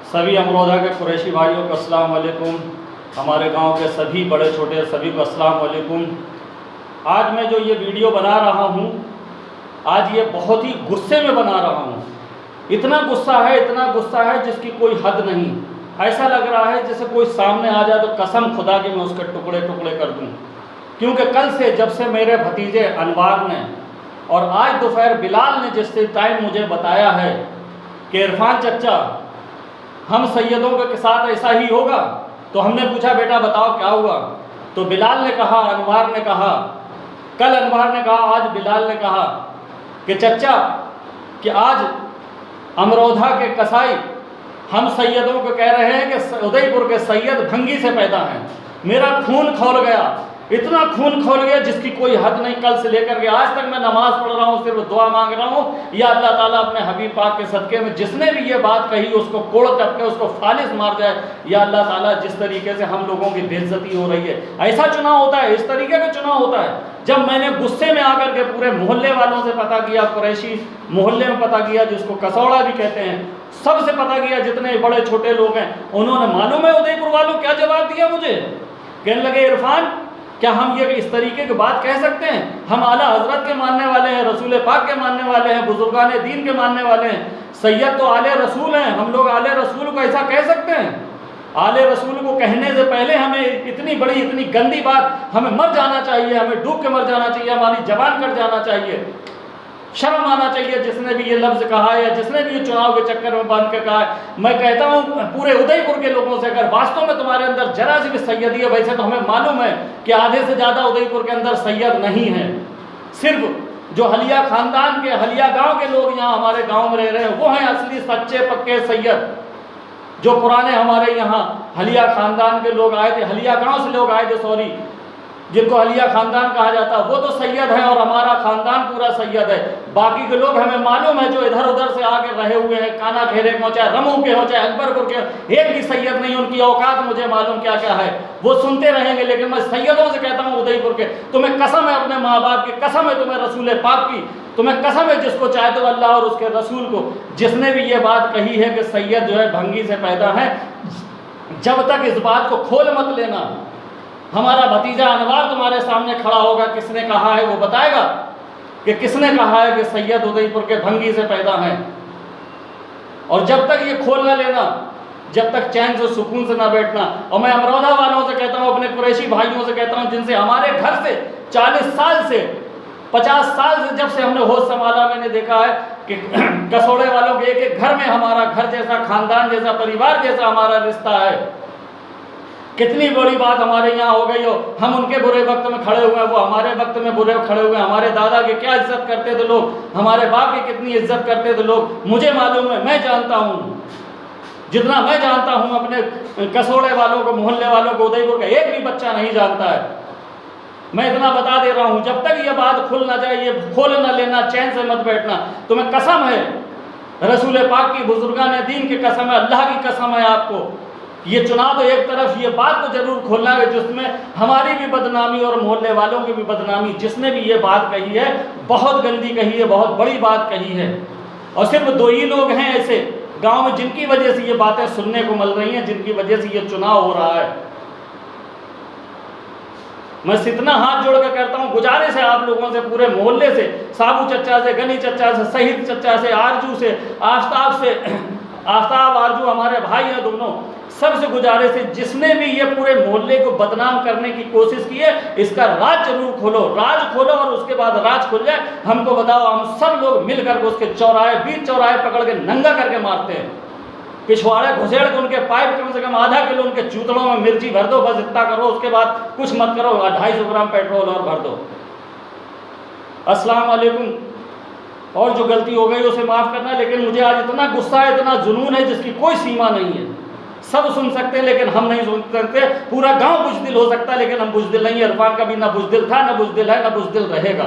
सभी अमरोहा के कुरैशी भाइयों को अस्सलाम वालेकुम। हमारे गांव के सभी बड़े छोटे सभी को अस्सलाम वालेकुम। आज मैं जो ये वीडियो बना रहा हूँ, आज ये बहुत ही गुस्से में बना रहा हूँ। इतना गुस्सा है जिसकी कोई हद नहीं। ऐसा लग रहा है जैसे कोई सामने आ जाए तो कसम खुदा की मैं उसके टुकड़े टुकड़े कर दूँ। क्योंकि कल से जब से मेरे भतीजे अनवार ने और आज दोपहर बिलाल ने जिस टाइम मुझे बताया है कि इरफान चचा हम सैयदों के साथ ऐसा ही होगा, तो हमने पूछा बेटा बताओ क्या हुआ। तो बिलाल ने कहा, अनवार ने कहा, कल अनवार ने कहा, आज बिलाल ने कहा कि चचा कि आज अमरोहा के कसाई हम सैयदों को कह रहे हैं कि उदयपुर के सैयद भंगी से पैदा हैं। मेरा खून खौल गया, इतना खून खोल गया जिसकी कोई हद नहीं। कल से लेकर के आज तक मैं नमाज पढ़ रहा हूँ, सिर्फ दुआ मांग रहा हूँ या अल्लाह ताला अपने हबीब पाक के सदक़े में जिसने भी ये बात कही उसको कोड़ टपके उसको फालिस मार जाए। या अल्लाह ताला जिस तरीके से हम लोगों की बेइज्जती हो रही है, ऐसा चुनाव होता है, इस तरीके का चुनाव होता है। जब मैंने गुस्से में आकर के पूरे मोहल्ले वालों से पता किया, कुरैशी मोहल्ले में पता किया जिसको कसौड़ा भी कहते हैं, सबसे पता किया जितने बड़े छोटे लोग हैं, उन्होंने मालूम है उदयपुर वालों क्या जवाब दिया मुझे। कहने लगे इरफान क्या हम ये इस तरीके की बात कह सकते हैं? हम आला हजरत के मानने वाले हैं, रसूल पाक के मानने वाले हैं, बुजुर्गान दीन के मानने वाले हैं। सैयद तो आले रसूल हैं, हम लोग आले रसूल को ऐसा कह सकते हैं? आले रसूल को कहने से पहले हमें इतनी बड़ी इतनी गंदी बात, हमें मर जाना चाहिए, हमें डूब के मर जाना चाहिए, हमारी जबान कट जाना चाहिए, शर्म आना चाहिए जिसने भी ये लफ्ज़ कहा है या जिसने भी ये चुनाव के चक्कर में बांध के कहा है। मैं कहता हूँ पूरे उदयपुर के लोगों से, अगर वास्तव में तुम्हारे अंदर जरा सी भी सैयदी है, वैसे तो हमें मालूम है कि आधे से ज़्यादा उदयपुर के अंदर सैयद नहीं है। सिर्फ जो हलिया ख़ानदान के, हलिया गाँव के लोग यहाँ हमारे गाँव में रह रहे हैं वो हैं असली सच्चे पक्के सैयद। जो पुराने हमारे यहाँ हलिया ख़ानदान के लोग आए थे, हलिया गाँव से लोग आए थे, सॉरी, जिनको हलिया ख़ानदान कहा जाता है, वो तो सैयद है और हमारा ख़ानदान पूरा सैयद है। बाकी के लोग हमें मालूम है जो इधर उधर से आके रहे हुए हैं, काना खेरे के हो, चाहे रमू के हो, चाहे अकबरपुर के हो, एक भी सैयद नहीं। उनकी औकात मुझे मालूम क्या क्या है, वो सुनते रहेंगे। लेकिन मैं सैयदों से कहता हूँ उदयपुर के, तुम्हें कसम है अपने माँ बाप की, कसम है तुम्हें रसूल पाक की, तुम्हें कसम है जिसको चाहे तो अल्लाह और उसके रसूल को, जिसने भी ये बात कही है कि सैयद जो है भंगी से पैदा है, जब तक इस बात को खोल मत लेना। हमारा भतीजा अनवार तुम्हारे सामने खड़ा होगा, किसने कहा है वो बताएगा कि किसने कहा है कि सैयद उदयपुर के भंगी से पैदा हैं। और जब तक ये खोल ना लेना, जब तक चैन से सुकून से ना बैठना। और मैं अमरोहा वालों से कहता हूँ, अपने कुरैशी भाइयों से कहता हूँ जिनसे हमारे घर से 40 साल से 50 साल से जब से हमने होश संभाला, मैंने देखा है कि कसौड़े वालों के एक एक घर में हमारा घर जैसा, खानदान जैसा, परिवार जैसा हमारा रिश्ता है। कितनी बड़ी बात हमारे यहाँ हो गई हो, हम उनके बुरे वक्त में खड़े हुए हैं, वो हमारे वक्त में बुरे खड़े हुए हैं। हमारे दादा की क्या इज्जत करते थे लोग, हमारे बाप की कितनी इज्जत करते थे लोग, मुझे मालूम है, मैं जानता हूँ। जितना मैं जानता हूँ अपने कसौड़े वालों को, मोहल्ले वालों को, उदयपुर का एक भी बच्चा नहीं जानता है। मैं इतना बता दे रहा हूँ, जब तक ये बात खुल ना जाए, ये खोल ना लेना, चैन से मत बैठना। तुम्हें कसम है, रसूल पाक की, बुजुर्गान दीन की कसम है, अल्लाह की कसम है आपको। ये चुनाव तो एक तरफ, ये बात को जरूर खोलना है जिसमें हमारी भी बदनामी और मोहल्ले वालों की भी बदनामी। जिसने भी ये बात कही है बहुत गंदी कही है, बहुत बड़ी बात कही है। और सिर्फ 2 ही लोग हैं ऐसे गांव में जिनकी वजह से ये बातें सुनने को मिल रही हैं, जिनकी वजह से ये चुनाव हो रहा है। मैं इतना हाथ जोड़ कर करता हूँ, गुजारिश है आप लोगों से, पूरे मोहल्ले से, साबू चचा से, गनी चचा से, शहीद चचा से, आरजू से, आफ्ताब से, आफ्ताब आरजू हमारे भाई हैं दोनों, सबसे गुजारिश है जिसने भी ये पूरे मोहल्ले को बदनाम करने की कोशिश की है, इसका राज जरूर खोलो, राज खोलो और उसके बाद राज खुल जाए, हमको बताओ। हम सब लोग मिलकर उसके चौराहे, बीच चौराहे पकड़ के नंगा करके मारते हैं, पिछवाड़े घुसेड़ के उनके पाइप कम से कम आधा किलो उनके चूतड़ों में मिर्ची भर दो, बस इतना करो, उसके बाद कुछ मत करो, 250 ग्राम पेट्रोल और भर दो। अस्सलाम वालेकुम। और जो गलती हो गई उसे माफ़ करना, लेकिन मुझे आज इतना गुस्सा है, इतना जुनून है जिसकी कोई सीमा नहीं है। सब सुन सकते हैं लेकिन हम नहीं सुन सकते। पूरा गांव बुज़दिल हो सकता है लेकिन हम बुज़दिल नहीं। इरफान का भी ना बुज़दिल था, ना बुज़दिल है, ना बुज़दिल रहेगा।